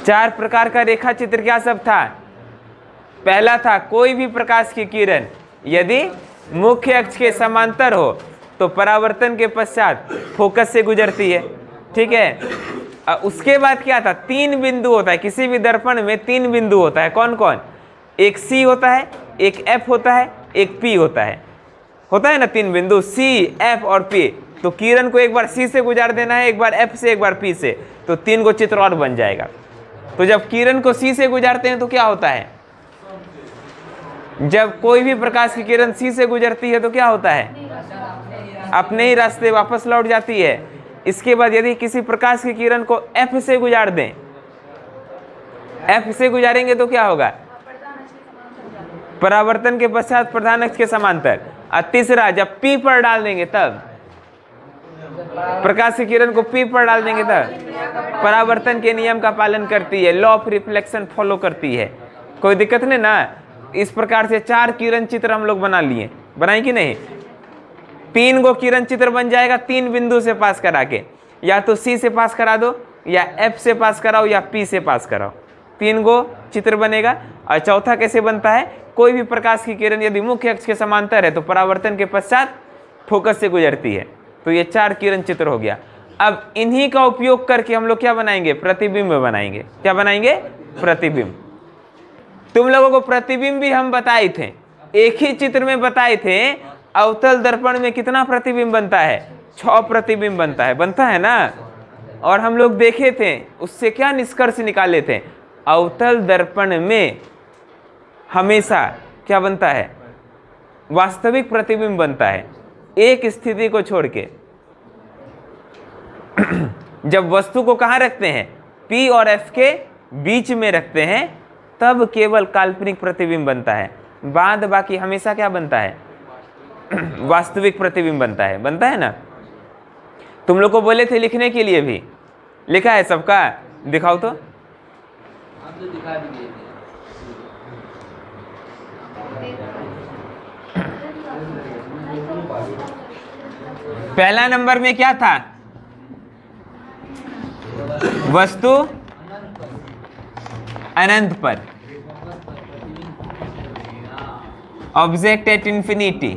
4 प्रकार का रेखा चित्र क्या सब था? पहला था कोई भी प्रकाश की किरण यदि मुख्य अक्ष के समांतर हो तो परावर्तन के पश्चात फोकस से गुजरती है, ठीक है। उसके बाद क्या था? 3 बिंदु होता है किसी भी दर्पण में, 3 बिंदु होता है। कौन कौन? एक C होता है, एक F होता है, एक P होता है ना, 3 बिंदु C, F और P। तो किरण को एक बार C से गुजार देना है, एक बार F से, एक बार P से, तो 3 को चित्र और बन जाएगा। तो जब किरण को C से गुजारते हैं तो क्या होता है? जब कोई भी प्रकाश की किरण C से गुजरती है तो क्या होता है? अपने ही रास्ते वापस लौट जाती है। इसके बाद यदि किसी प्रकाश की किरण को F से गुजार दें, F से गुजारेंगे तो क्या होगा? परावर्तन के पश्चात प्रधान अक्ष के समांतर। और तीसरा जब P पर डाल देंगे तब, प्रकाश की किरण को P पर डाल देंगे तब परावर्तन के नियम का पालन करती है, लॉ ऑफ रिफ्लेक्शन फॉलो करती है। कोई दिक्कत नहीं ना। इस प्रकार से 4 किरण चित्र हम लोग बना लिए, बनाए कि नहीं? 3 गो किरण चित्र बन जाएगा 3 बिंदु से पास करा के, या तो C से पास करा दो, या F से पास कराओ, या P से पास कराओ, 3 गो चित्र बनेगा। और चौथा कैसे बनता है? कोई भी प्रकाश की किरण यदि मुख्य अक्ष के समांतर है तो परावर्तन के पश्चात फोकस से गुजरती है। तो ये 4 किरण चित्र हो गया। अब इन्हीं का उपयोग करके हम लोग क्या बनाएंगे? प्रतिबिंब बनाएंगे। क्या बनाएंगे? प्रतिबिंब। तुम लोगों को प्रतिबिंब भी हम बताए थे, एक ही चित्र में बताए थे। अवतल दर्पण में कितना प्रतिबिंब बनता है? 6 प्रतिबिंब बनता है ना। और हम लोग देखे थे, उससे क्या निष्कर्ष निकाले थे? अवतल दर्पण में हमेशा क्या बनता है? वास्तविक प्रतिबिंब बनता है, एक स्थिति को छोड़ के। जब वस्तु को कहाँ रखते हैं? P और F के बीच में रखते हैं, तब केवल काल्पनिक प्रतिबिंब बनता है। बाद बाकी हमेशा क्या बनता है? वास्तविक प्रतिबिंब बनता है ना। तुम लोग को बोले थे लिखने के लिए भी, लिखा है सबका? दिखाओ तो। पहला नंबर में क्या था? वस्तु अनंत पर, ऑब्जेक्ट एट इंफिनिटी।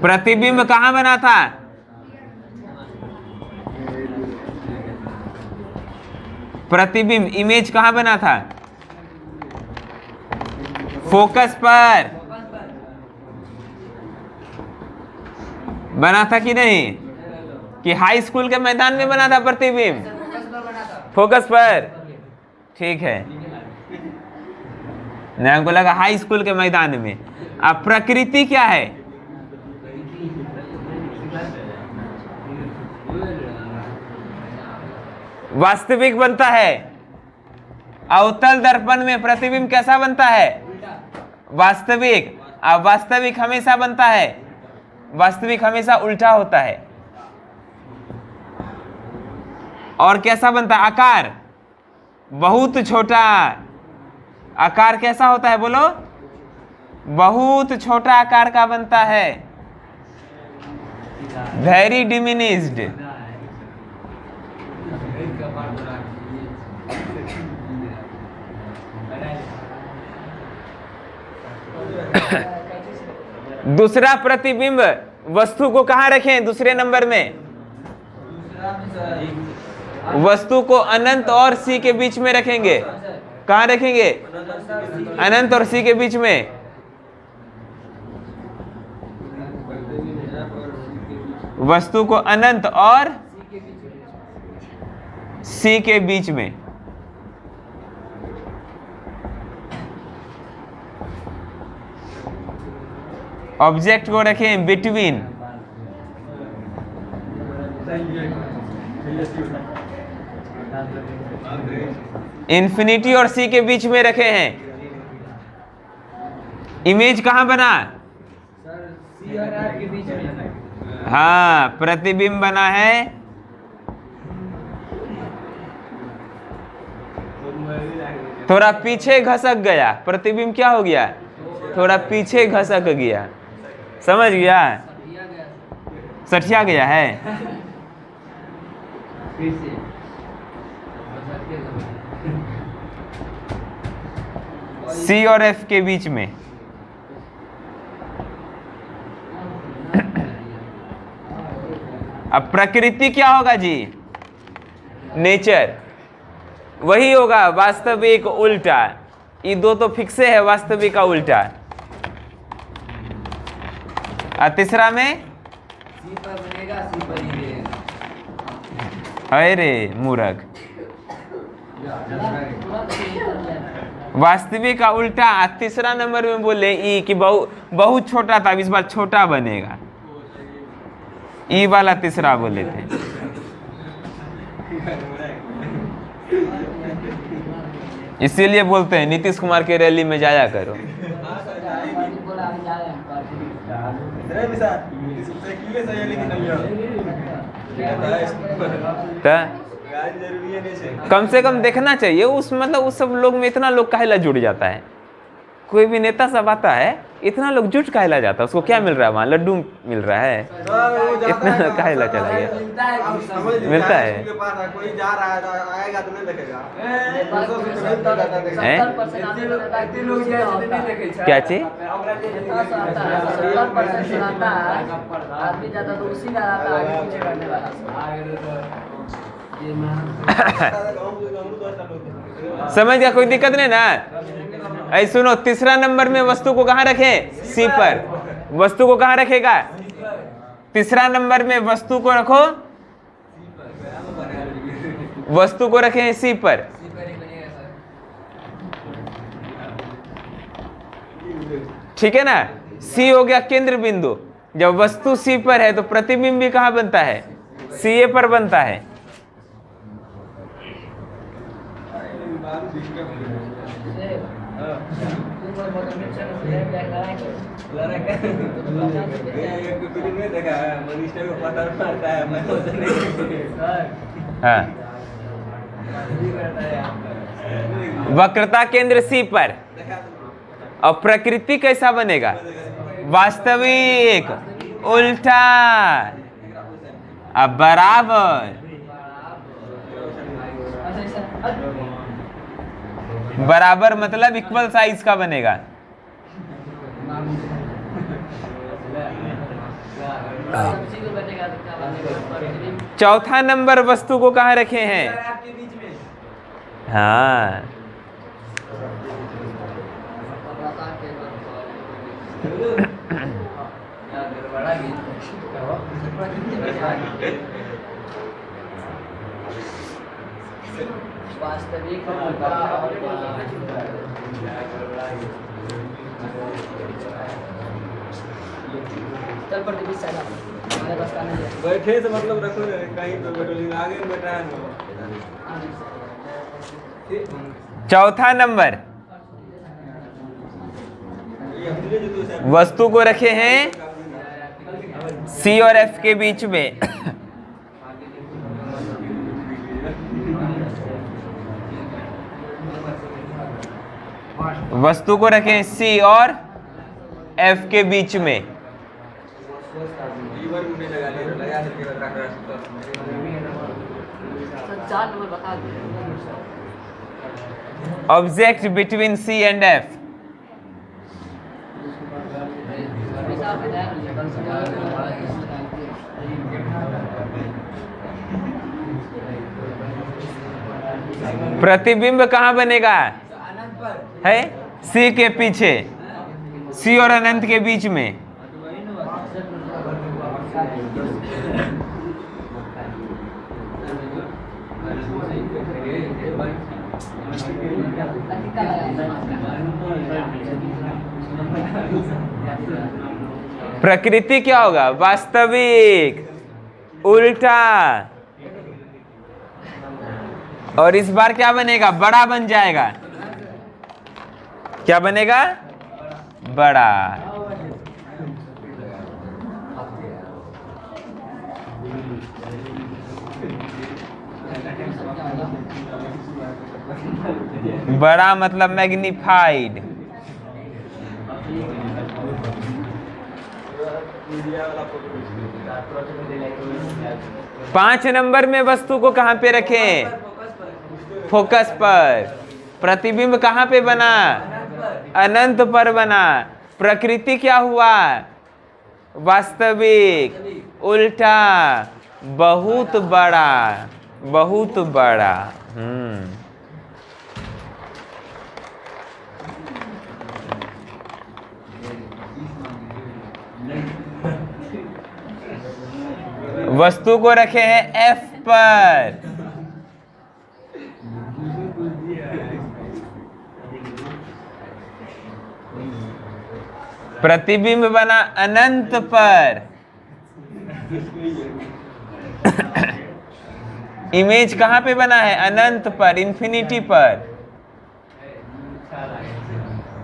प्रतिबिंब कहां बना था? प्रतिबिंब इमेज कहां बना था? फोकस पर बना था कि नहीं? कि हाई स्कूल के मैदान में बना था प्रतिबिंब? फोकस पर, ठीक है। नहीं, हमको लगा हाई स्कूल के मैदान में। अब प्रकृति क्या है? वास्तविक बनता है। अवतल दर्पण में प्रतिबिंब कैसा बनता है? वास्तविक। अब वास्तविक हमेशा बनता है, वास्तविक हमेशा उल्टा होता है। और कैसा बनता है? आकार बहुत छोटा। आकार कैसा होता है बोलो? बहुत छोटा आकार का बनता है, वेरी डिमिनिश्ड। दूसरा प्रतिबिंब, वस्तु को कहां रखें? दूसरे नंबर में वस्तु को अनंत और C के बीच में रखेंगे। कहां रखेंगे? अनंत और C के बीच में। वस्तु को अनंत और C के बीच में। ऑब्जेक्ट को रखें बिटवीन इंफिनिटी और C के बीच में रखे हैं। इमेज कहां बना? हाँ, प्रतिबिंब बना है। थोड़ा पीछे घसक गया, प्रतिबिंब क्या हो गया? थोड़ा पीछे घसक गया। समझ गया? सठिया गया है। सी और एफ के बीच में। अब प्रकृति क्या होगा जी? नेचर। वही होगा वास्तविक उल्टा। ये दो तो फिक्से है, वास्तविक का उल्टा। और तीसरा में सी पर बनेगा, सी पर ही रहेगा। अरे मूर्ख, वास्तविक का उल्टा। तीसरा नंबर में बोले ई कि बहुत छोटा था, इस बार छोटा बनेगा। ई वाला तीसरा बोले थे। इसीलिए बोलते हैं नीतीश कुमार के रैली में जाया करो। कम से कम देखना चाहिए उस, मतलब उस सब लोग में इतना लोग काहेला जुड़ जाता है। कोई भी नेता सब आता है, इतना लोग जुट काहेला जाता है। उसको क्या मिल रहा है वहाँ? लड्डू मिल रहा है, इतना काहेला चला गया। मिलता है कोई जा रहा है आएगा तो नहीं देखेगा। क्या चीज? समझ गया? कोई दिक्कत नहीं ना? ऐ सुनो, तीसरा नंबर में वस्तु को कहाँ रखें? सी पर। वस्तु को कहाँ रखेगा? तीसरा नंबर में वस्तु को रखो, वस्तु को रखें सी पर। ठीक है ना? सी हो गया केंद्र बिंदु। जब वस्तु सी पर है तो प्रतिबिंब भी कहाँ बनता है? सी ए पर बनता है। हाँ, वक्रता केंद्र सी पर। और प्रकृति कैसा बनेगा? वास्तविक उल्टा। अब बराबर। बराबर मतलब इक्वल साइज का बनेगा। चौथा नंबर वस्तु को कहाँ रखे हैं? हाँ, वास्तविक बैठे तो मतलब रखो कहीं पे बैठो, आगे बैठा है। चौथा नंबर वस्तु को रखे हैं सी और एफ के बीच में। वस्तु को रखें सी और एफ के बीच में। Object between C and F. प्रतिबिंब कहाँ बनेगा? है सी के पीछे, सी और अनंत के बीच में। प्रकृति क्या होगा? वास्तविक उल्टा। और इस बार क्या बनेगा? बड़ा बन जाएगा। क्या बनेगा? बड़ा। बड़ा मतलब मैग्नीफाइड। मीडिया वाला फोटो खींच 5 नंबर में वस्तु को कहाँ पे रखें? फोकस पर। प्रतिबिंब कहाँ पे बना? अनंत पर बना। प्रकृति क्या हुआ? वास्तविक, उल्टा, बहुत बड़ा, बहुत बड़ा। वस्तु को रखे हैं F पर। प्रतिबिंब बना अनंत पर। इमेज कहाँ पे बना है? अनंत पर, इंफिनिटी पर।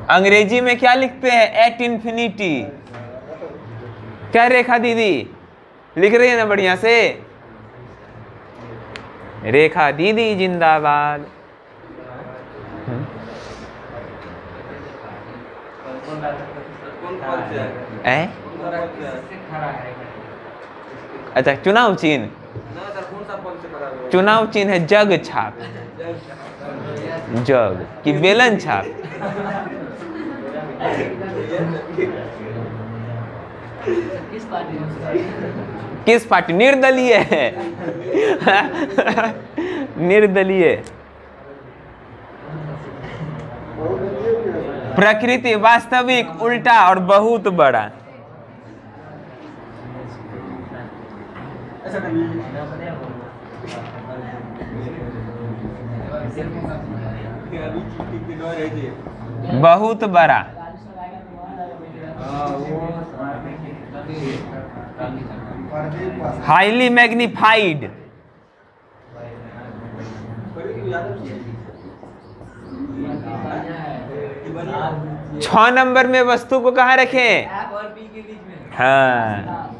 अंग्रेजी में क्या लिखते हैं? At infinity. क्या रेखा दीदी लिख रही है ना बढ़िया से? रेखा दीदी जिंदाबाद। अच्छा, चुनाव चिन्ह, चुनाव चिन्ह है जग छाप। जग की बेलन छाप। किस पार्टी? निर्दलीय है। निर्दलीय। प्रकृति, वास्तविक, उल्टा और बहुत बड़ा। बहुत बड़ा। Highly magnified. 6 नंबर में वस्तु को कहाँ रखें? हाँ,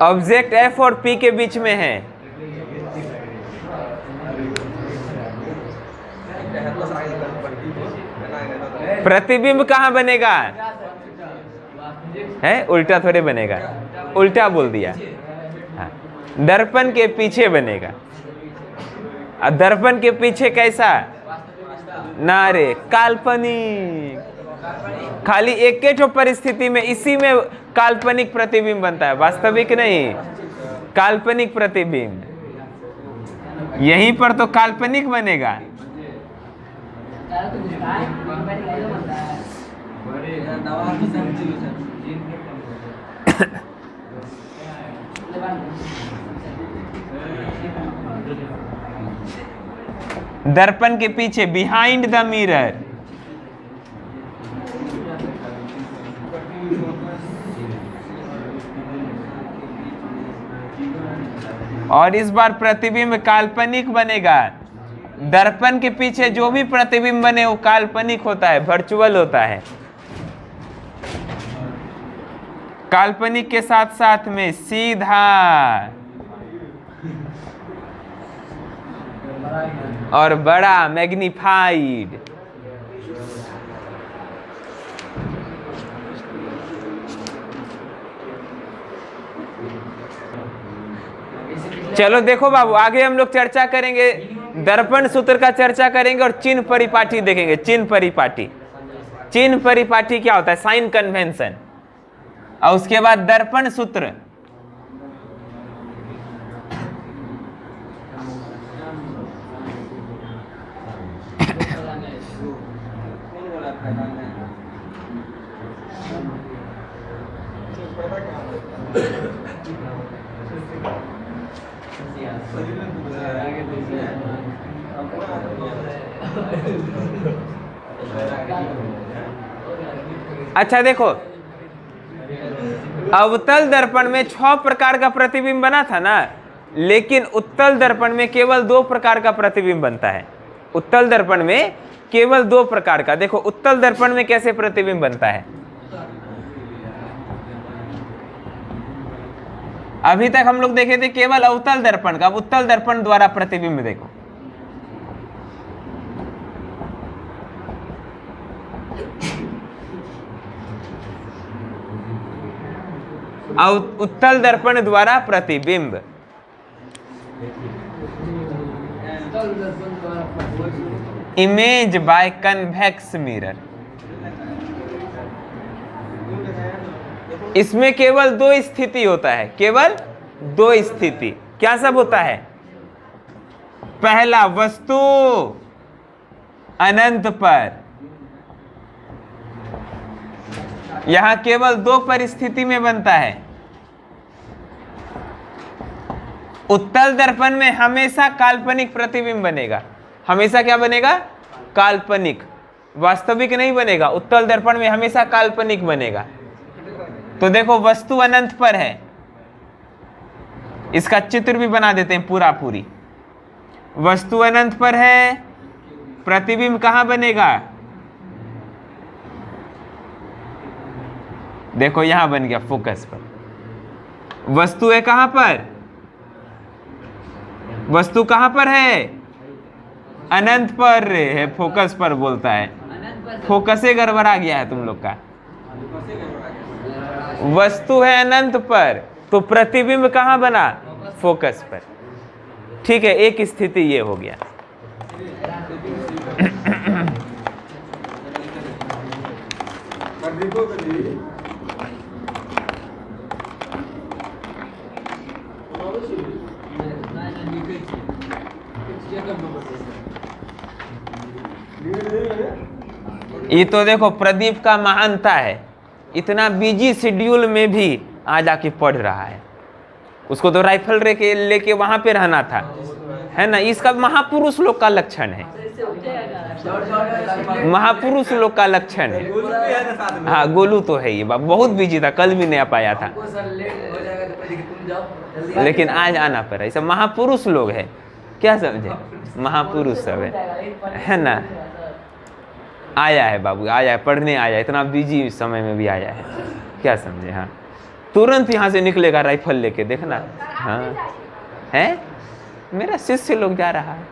ऑब्जेक्ट F और P के बीच में है। प्रतिबिंब कहाँ बनेगा? है उल्टा थोड़े बनेगा, उल्टा बोल दिया। हाँ, दर्पण के पीछे बनेगा। और दर्पण के पीछे कैसा? ना रे, काल्पनिक। खाली एक ही परिस्थिति में, इसी में काल्पनिक प्रतिबिंब बनता है, वास्तविक नहीं। काल्पनिक प्रतिबिंब यहीं पर तो काल्पनिक बनेगा। दर्पण के पीछे, बिहाइंड द मिरर। और इस बार प्रतिबिंब काल्पनिक बनेगा। दर्पण के पीछे जो भी प्रतिबिंब बने वो काल्पनिक होता है, वर्चुअल होता है। काल्पनिक के साथ साथ में सीधा और बड़ा, मैग्निफाइड। चलो देखो बाबू, आगे हम लोग चर्चा करेंगे, दर्पण सूत्र का चर्चा करेंगे और चिन्ह परिपाटी देखेंगे। चिन्ह परिपाटी, चिन्ह परिपाटी क्या होता है? Sign convention. और उसके बाद दर्पण सूत्र। अच्छा देखो, अवतल दर्पण में 6 प्रकार का प्रतिबिंब बना था ना, लेकिन उत्तल दर्पण में केवल 2 प्रकार का प्रतिबिंब बनता है। उत्तल दर्पण में केवल 2 प्रकार का। देखो उत्तल दर्पण में कैसे प्रतिबिंब बनता है। अभी तक हम लोग देखे थे केवल अवतल दर्पण का, अब उत्तल दर्पण द्वारा प्रतिबिंब देखो। उत्तल दर्पण द्वारा प्रतिबिंब, इमेज बाय कन्वेक्स मिरर। इसमें केवल दो स्थिति होता है, केवल दो स्थिति। क्या सब होता है? पहला, वस्तु अनंत पर, यहां केवल दो परिस्थिति में बनता है। उत्तल दर्पण में हमेशा काल्पनिक प्रतिबिंब बनेगा। हमेशा क्या बनेगा? काल्पनिक, वास्तविक नहीं बनेगा। उत्तल दर्पण में हमेशा काल्पनिक बनेगा। तो देखो वस्तु अनंत पर है, इसका चित्र भी बना देते हैं पूरा पूरी। वस्तु अनंत पर है, प्रतिबिंब कहां बनेगा? देखो यहां बन गया फोकस पर। वस्तु है कहां पर? वस्तु कहां पर है? अनंत पर है, फोकस पर बोलता है। फोकसे गड़बड़ा गया है तुम लोग का। वस्तु है अनंत पर, तो प्रतिबिंब कहां बना? फोकस पर। ठीक है, एक स्थिति ये हो गया। ये तो देखो प्रदीप का महानता है, इतना बिजी शेड्यूल में भी आज आके पढ़ रहा है। उसको तो राइफल लेके वहां पे रहना था, है ना। इसका महापुरुष लोग का लक्षण है, महापुरुष लोग का लक्षण है। हाँ, गोलू तो है ये बाबू, बहुत बिजी था, कल भी नहीं आ पाया था, लेकिन आज आना पड़ा। ये सब महापुरुष लोग है, क्या समझे, महापुरुष सब है ना। आया है बाबू, आया है, पढ़ने आया है, इतना बिजी समय में भी आया है, क्या समझे। हाँ, तुरंत यहाँ से निकलेगा राइफल लेके, देखना। हाँ है, मेरा शिष्य लोग जा रहा है।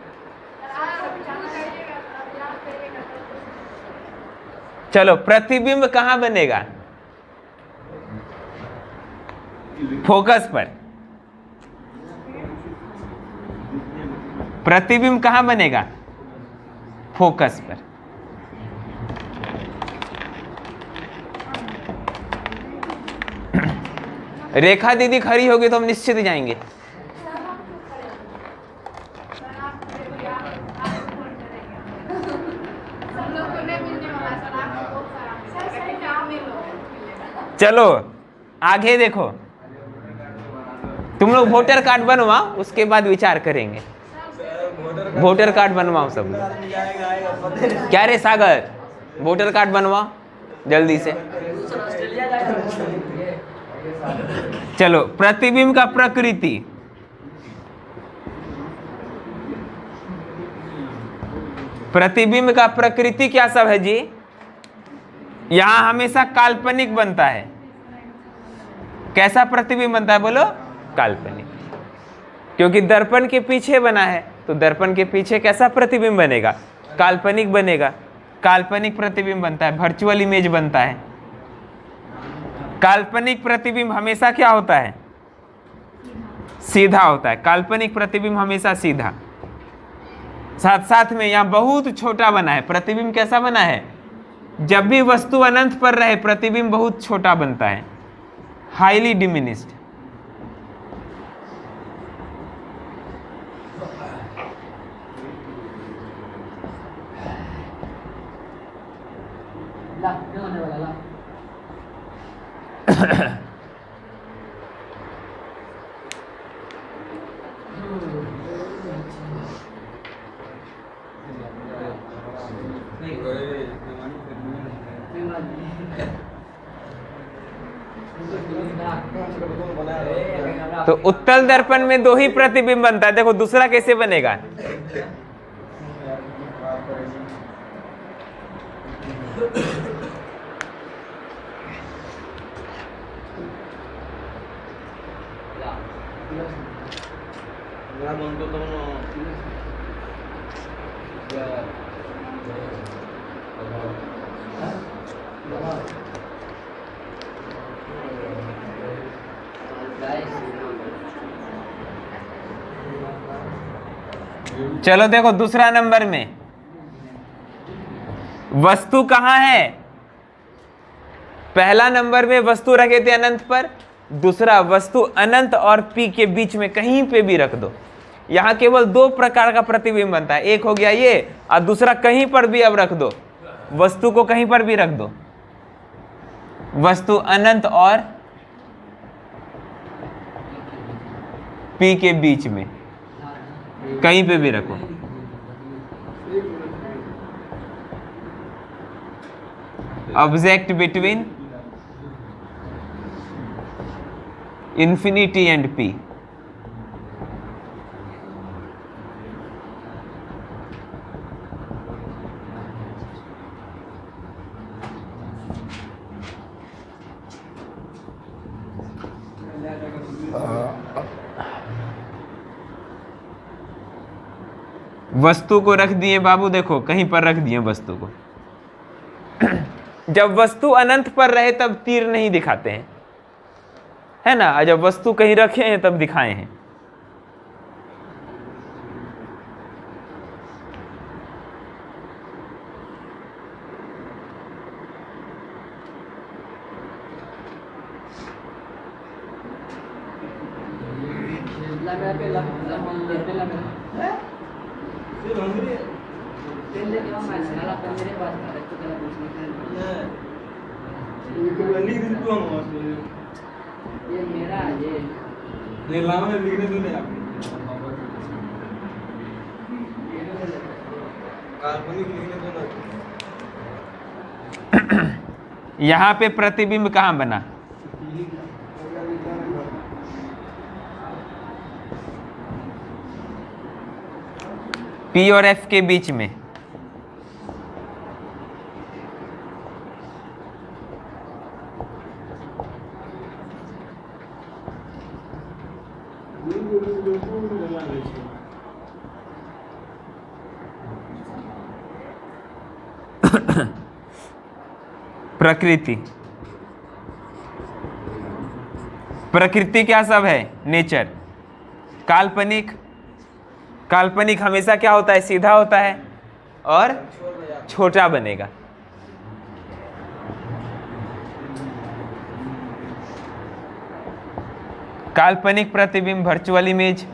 चलो, प्रतिबिंब कहाँ बनेगा? फोकस पर। प्रतिबिंब कहाँ बनेगा? फोकस पर। रेखा दीदी खड़ी होगी तो हम निश्चित जाएंगे। चलो आगे देखो, तुम लोग वोटर कार्ड बनवाओ, उसके बाद विचार करेंगे। वोटर कार्ड बनवाओ सब लोग। क्या रे सागर, वोटर कार्ड बनवाओ जल्दी से। चलो, प्रतिबिंब का प्रकृति। प्रतिबिंब का प्रकृति क्या सब है जी? यहां हमेशा काल्पनिक बनता है। कैसा प्रतिबिंब बनता है बोलो? काल्पनिक, क्योंकि दर्पण के पीछे बना है, तो दर्पण के पीछे कैसा प्रतिबिंब बनेगा? काल्पनिक बनेगा। काल्पनिक प्रतिबिंब बनता है, वर्चुअल इमेज बनता है। काल्पनिक प्रतिबिंब हमेशा क्या होता है? सीधा होता है। काल्पनिक प्रतिबिंब हमेशा सीधा। साथ साथ में यहां बहुत छोटा बना है। प्रतिबिंब कैसा बना है? जब भी वस्तु अनंत पर रहे, प्रतिबिंब बहुत छोटा बनता है, हाईली डिमिनिस्ड। तो उत्तल दर्पण में दो ही प्रतिबिंब बनता है। देखो दूसरा कैसे बनेगा? मेरा मन तो चलो देखो दूसरा नंबर में वस्तु कहां है। पहला नंबर में वस्तु रखे थे अनंत पर, दूसरा वस्तु अनंत और पी के बीच में कहीं पे भी रख दो। यहां केवल दो प्रकार का प्रतिबिंब बनता है, एक हो गया ये और दूसरा कहीं पर भी अब रख दो, वस्तु को कहीं पर भी रख दो, वस्तु अनंत और पी के बीच में कहीं पे भी रखो। Object between infinity and P. वस्तु को रख दिए बाबू, देखो कहीं पर रख दिए वस्तु को। जब वस्तु अनंत पर रहे तब तीर नहीं दिखाते हैं, है ना, और जब वस्तु कहीं रखे हैं तब दिखाए हैं। ये मेरा ये नहीं लाओ ना, लिखने दो ना आप। काल्पनिक लिखने दो ना। यहां पे प्रतिबिंब कहां बना? पी और एफ के बीच में। प्रकृति, प्रकृति क्या सब है? नेचर। काल्पनिक, काल्पनिक हमेशा क्या होता है? सीधा होता है और छोटा बनेगा। काल्पनिक प्रतिबिंब वर्चुअल इमेज,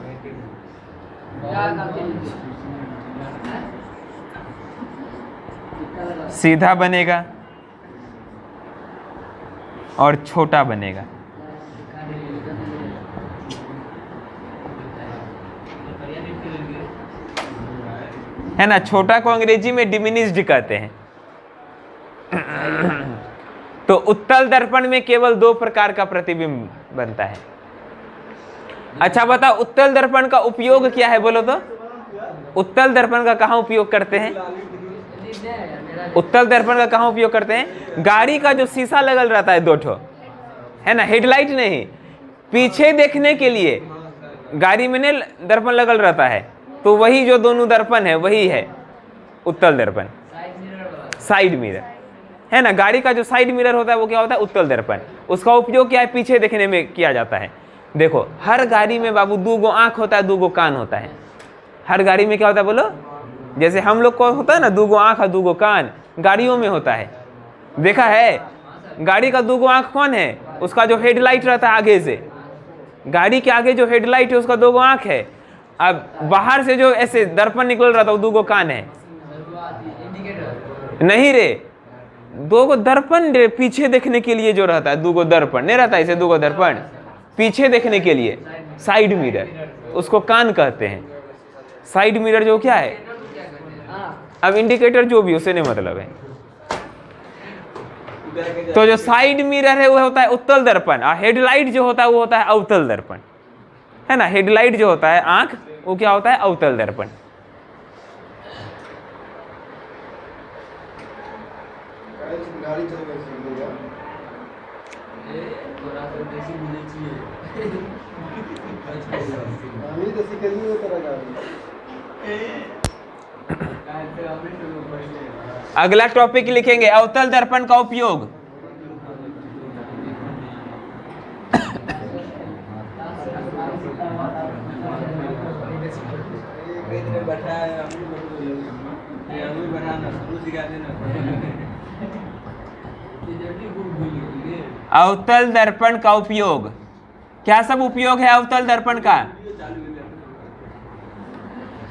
सीधा बनेगा और छोटा बनेगा। है ना, छोटा को अंग्रेजी में डिमिनिश्ड कहते हैं। तो उत्तल दर्पण में केवल दो प्रकार का प्रतिबिंब बनता है। अच्छा बताओ, उत्तल दर्पण का उपयोग क्या है? बोलो तो, उत्तल दर्पण का कहाँ उपयोग करते हैं? उत्तल दर्पण का कहाँ उपयोग करते हैं? गाड़ी का जो शीशा लगल रहता है दो ठो, है ना, हेडलाइट नहीं, पीछे देखने के लिए गाड़ी में नहीं दर्पण लगल रहता है, तो वही जो दोनों दर्पण है वही है उत्तल दर्पण, साइड मिरर, है ना। गाड़ी का जो साइड मिरर होता है वो क्या होता है? उत्तल दर्पण। उसका उपयोग क्या है? पीछे देखने में किया जाता है। देखो हर गाड़ी में बाबू दो गो आंख होता है, दो गो कान होता है। हर गाड़ी में क्या होता है बोलो? जैसे हम लोग को होता है ना दो गो आंख और दो गो कान, गाड़ियों में होता है। देखा है? गाड़ी का दो गो आंख कौन है? उसका जो हेडलाइट रहता है आगे से, गाड़ी के आगे जो हेडलाइट है उसका दो गो आंख है। अब बाहर से जो ऐसे दर्पण निकल रहा था वो दो गो कान है। नहीं रे, दो गो दर्पण रे, पीछे देखने के लिए जो रहता है दो गो दर्पण नहीं रहता, इसे दो गो दर्पण पीछे देखने के लिए, साइड मिरर, उसको कान कहते हैं। साइड मिरर जो क्या है? अब इंडिकेटर जो भी उसे नहीं मतलब है। तो जो साइड मिरर है वो होता है उत्तल दर्पण, और हेडलाइट जो होता है वो होता है अवतल दर्पण, है ना। हेडलाइट जो होता है आंख, वो क्या होता है? अवतल दर्पण। थोड़ा सा देसी मुझे चाहिए আমি তো শিখেছি তোরা যাবি अगला टॉपिक लिखेंगे अवतल दर्पण का उपयोग। अवतल दर्पण का उपयोग, क्या सब उपयोग है अवतल दर्पण का?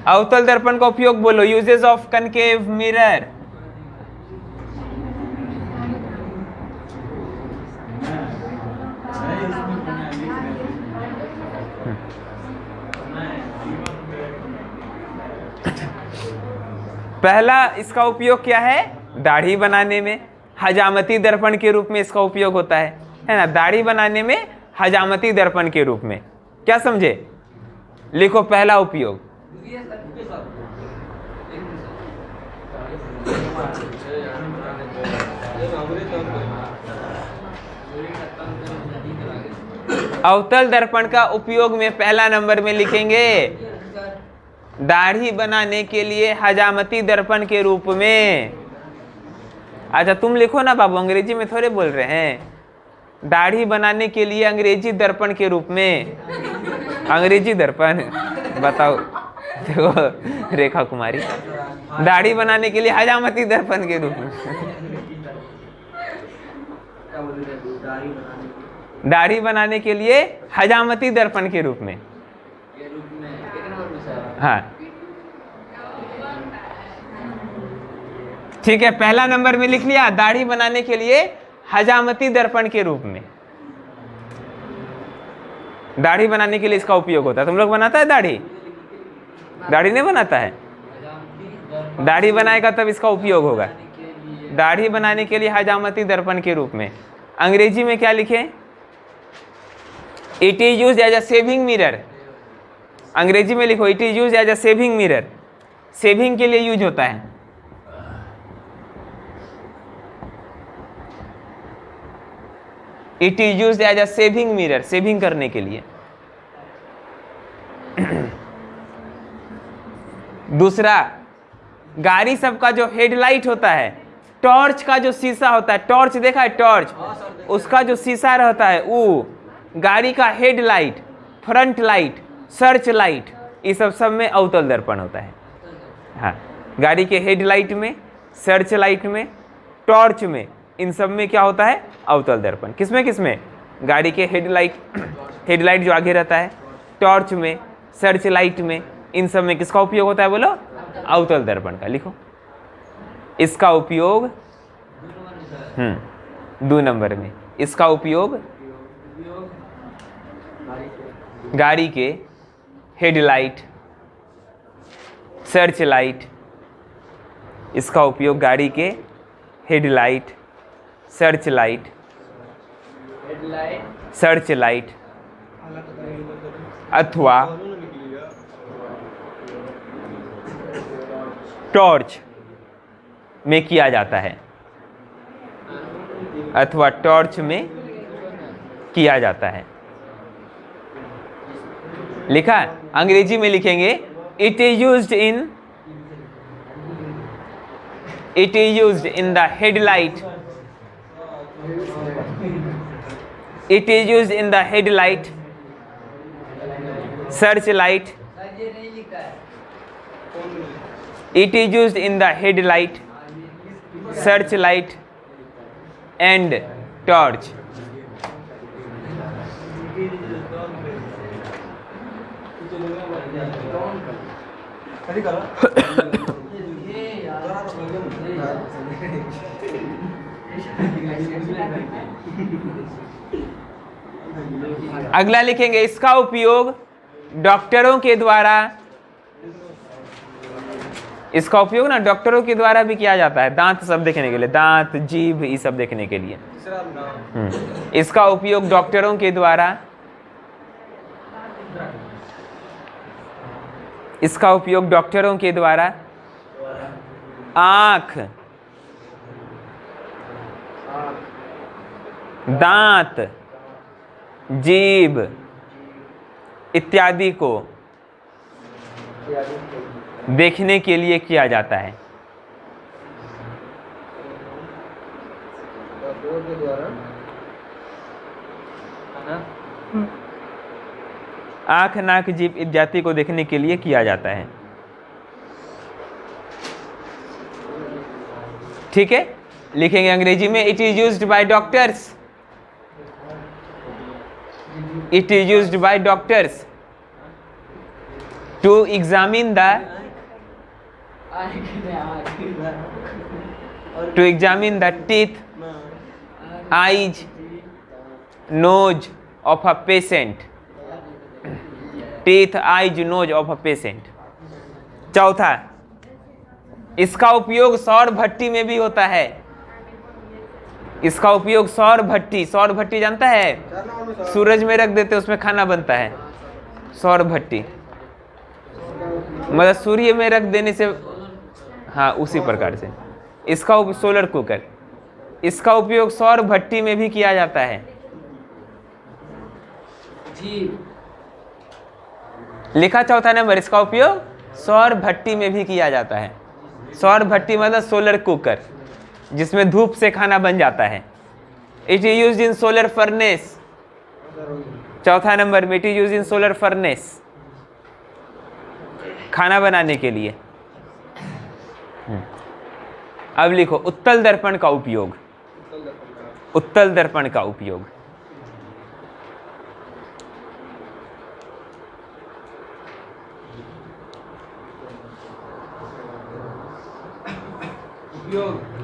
अवतल दर्पण का उपयोग बोलो। Uses of concave mirror. पहला इसका उपयोग क्या है? दाढ़ी बनाने में हजामती दर्पण के रूप में इसका उपयोग होता है ना। दाढ़ी बनाने में हजामती दर्पण के रूप में, क्या समझे? लिखो पहला उपयोग। अवतल दर्पण का उपयोग में पहला नंबर में लिखेंगे दाढ़ी बनाने के लिए हजामती दर्पण के रूप में। अच्छा तुम लिखो ना बाबू, अंग्रेजी में थोड़े बोल रहे हैं। दाढ़ी बनाने के लिए अंग्रेजी दर्पण के रूप में। अंग्रेजी दर्पण बताओ। देखो रेखा कुमारी, दाढ़ी बनाने के लिए हजामती दर्पण के रूप में। दाढ़ी बनाने के लिए हजामती दर्पण के रूप में। हाँ ठीक है, पहला नंबर में लिख लिया दाढ़ी बनाने के लिए हजामती दर्पण के रूप में। दाढ़ी बनाने के लिए इसका उपयोग होता है। तुम लोग बनाता है दाढ़ी? दाढ़ी नहीं बनाता है? दाढ़ी बनाएगा तब इसका उपयोग होगा। दाढ़ी बनाने के लिए हजामती दर्पण के रूप में। अंग्रेजी में क्या लिखे? It is used as a shaving mirror. अंग्रेजी में लिखो it is used as a shaving mirror. Shaving के लिए यूज होता है। It is used as a shaving mirror, shaving करने के लिए। दूसरा, गाड़ी सबका जो हेडलाइट होता है, टॉर्च का जो शीशा होता है, टॉर्च देखा है? टॉर्च, उसका जो शीशा रहता है वो गाड़ी का headlight, front light, search light, ये सब में अवतल दर्पण होता है। हाँ, गाड़ी के हेडलाइट में, सर्च लाइट में, टॉर्च में, इन सब में क्या होता है? अवतल दर्पण। किसमें किसमें? गाड़ी के हेडलाइट जो आगे रहता है, टॉर्च में, सर्च लाइट में, इन सब में किसका उपयोग होता है बोलो? अवतल दर्पण का। लिखो इसका उपयोग 2 नंबर में। इसका उपयोग गाड़ी के हेडलाइट, सर्च लाइट, इसका उपयोग गाड़ी के headlight, search light, search light अथवा टॉर्च में किया जाता है। अथवा टॉर्च में किया जाता है। लिखा? अंग्रेजी में लिखेंगे it is used in the headlight. It is used in the headlight, searchlight. It is used in the headlight, searchlight and torch. अगला लिखेंगे इसका उपयोग डॉक्टरों के द्वारा, इसका उपयोग ना डॉक्टरों के द्वारा भी किया जाता है। दांत सब देखने के लिए, दांत, जीभ, ये सब देखने के लिए। इसका उपयोग डॉक्टरों के द्वारा, इसका उपयोग डॉक्टरों के द्वारा आंख, दांत, जीभ इत्यादि को देखने के लिए किया जाता है। के द्वारा आँख, नाक, जीभ इत्यादि को देखने के लिए किया जाता है। ठीक है, लिखेंगे अंग्रेजी में, it is used by doctors, it is used by doctors to examine the teeth, eyes, nose of a patient, teeth, eyes, nose of a patient. चौथा, इसका उपयोग सौर भट्टी में भी होता है। इसका उपयोग सौर भट्टी, सौर भट्टी जानता है, सूरज में रख देते उसमें खाना बनता है, सौर भट्टी मतलब सूर्य में रख देने से, हाँ उसी प्रकार से। इसका सोलर कुकर, इसका उपयोग सौर भट्टी में भी किया जाता है। लिखा चौथा नंबर, इसका उपयोग सौर भट्टी में भी किया जाता है। सौर भट्टी मतलब सोलर कुकर, जिसमें धूप से खाना बन जाता है। It is used in solar furnace. चौथा नंबर में, it is used in solar furnace, खाना बनाने के लिए। अब लिखो उत्तल दर्पण का उपयोग, उत्तल दर्पण का उपयोग।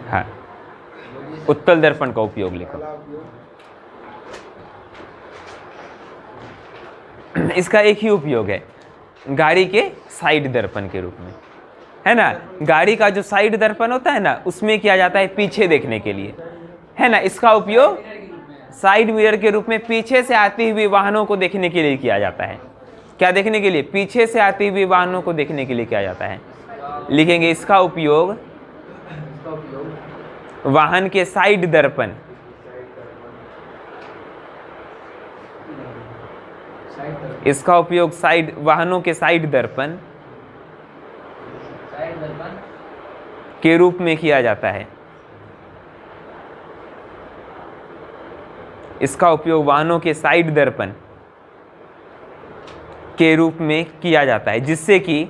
हाँ, उत्तल दर्पण का उपयोग लिखो। इसका एक ही उपयोग है, गाड़ी के साइड दर्पण के रूप में, है ना। गाड़ी का जो साइड दर्पण होता है ना, उसमें किया जाता है पीछे देखने के लिए, है ना। इसका उपयोग साइड मिरर के रूप में पीछे से आती हुई वाहनों को देखने के लिए किया जाता है। क्या देखने के लिए? पीछे से आती हुई वाहनों को देखने के लिए किया जाता है। लिखेंगे इसका उपयोग वाहन के साइड दर्पण, इसका उपयोग साइड वाहनों के साइड दर्पण के रूप में किया जाता है। इसका उपयोग वाहनों के साइड दर्पण के रूप में किया जाता है, जिससे कि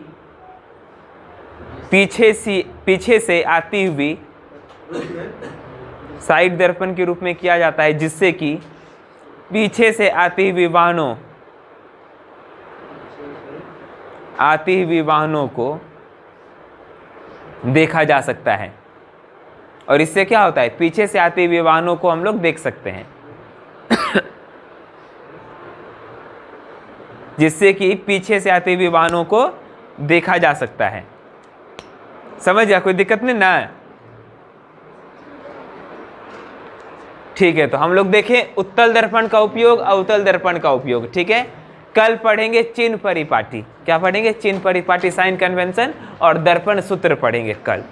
पीछे से आती हुई साइड दर्पण के रूप में किया जाता है, जिससे कि पीछे से आती हुई वाहनों को देखा जा सकता है। और इससे क्या होता है? पीछे से आती हुई वाहनों को हम लोग देख सकते हैं जिससे कि पीछे से आती हुई वाहनों को देखा जा सकता है। समझ गया? कोई दिक्कत नहीं ना? ठीक है, तो हम लोग देखें उत्तल दर्पण का उपयोग, अवतल दर्पण का उपयोग। ठीक है, कल पढ़ेंगे चिन्ह परिपाटी। क्या पढ़ेंगे? चिन्ह परिपाटी, साइन कन्वेंशन, और दर्पण सूत्र पढ़ेंगे कल।